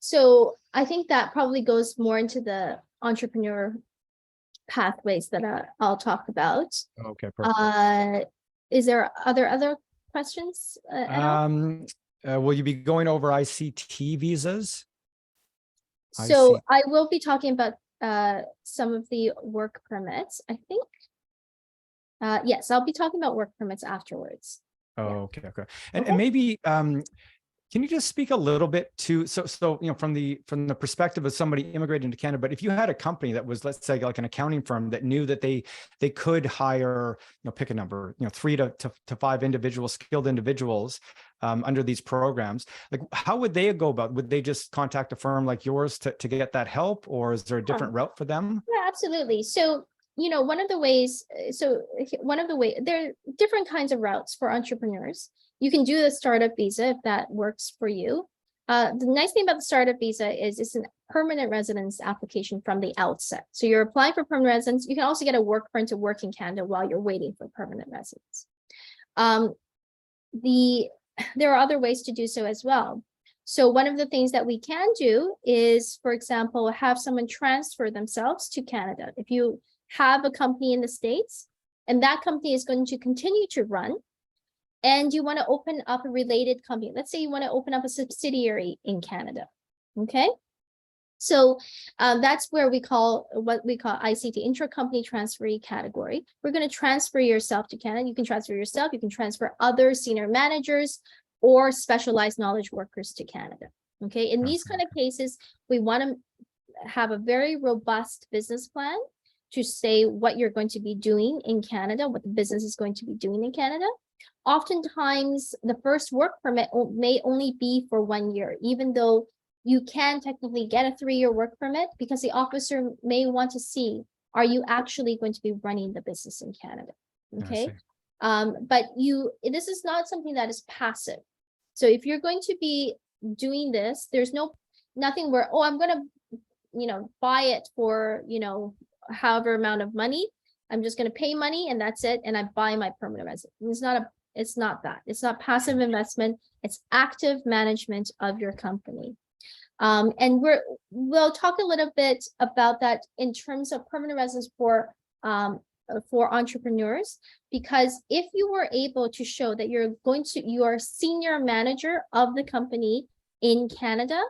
So I think that probably goes more into the entrepreneur pathways that I'll talk about. Okay, perfect. Is there other questions? Will you be going over ICT visas? So I will be talking about some of the work permits, I think. Yes, I'll be talking about work permits afterwards. Oh, okay. And maybe can you just speak a little bit to so from the perspective of somebody immigrating to Canada, but if you had a company that was, let's say, like an accounting firm that knew that they could hire, pick a number, 3 to 5 skilled individuals under these programs, like how would they go about? Would they just contact a firm like yours to get that help, or is there a different route for them? Yeah, absolutely. So one of the ways, there are different kinds of routes for entrepreneurs. You can do the startup visa if that works for you. The nice thing about the startup visa is it's a permanent residence application from the outset. So you're applying for permanent residence. You can also get a work permit to work in Canada while you're waiting for permanent residence. There are other ways to do so as well. So one of the things that we can do is, for example, have someone transfer themselves to Canada. If you have a company in the States and that company is going to continue to run, and you want to open up a related company. Let's say you want to open up a subsidiary in Canada. Okay. So that's where what we call ICT, intra-company transferee category. We're going to transfer yourself to Canada. You can transfer yourself. You can transfer other senior managers or specialized knowledge workers to Canada. Okay. In these kind of cases, we want to have a very robust business plan to say what you're going to be doing in Canada, what the business is going to be doing in Canada. Oftentimes, the first work permit may only be for 1 year, even though you can technically get a 3-year work permit, because the officer may want to see, are you actually going to be running the business in Canada? Okay. But this is not something that is passive. So if you're going to be doing this, there's nothing where, oh, I'm going to, buy it for, however amount of money. I'm just going to pay money and that's it. And I buy my permanent residence. It's not that. It's not passive investment. It's active management of your company. And we'll talk a little bit about that in terms of permanent residence for entrepreneurs, because if you were able to show that you are a senior manager of the company in Canada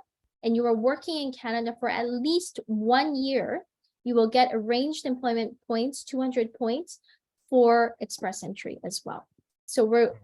and you are working in Canada for at least 1 year, you will get arranged employment points, 200 points for express entry as well. So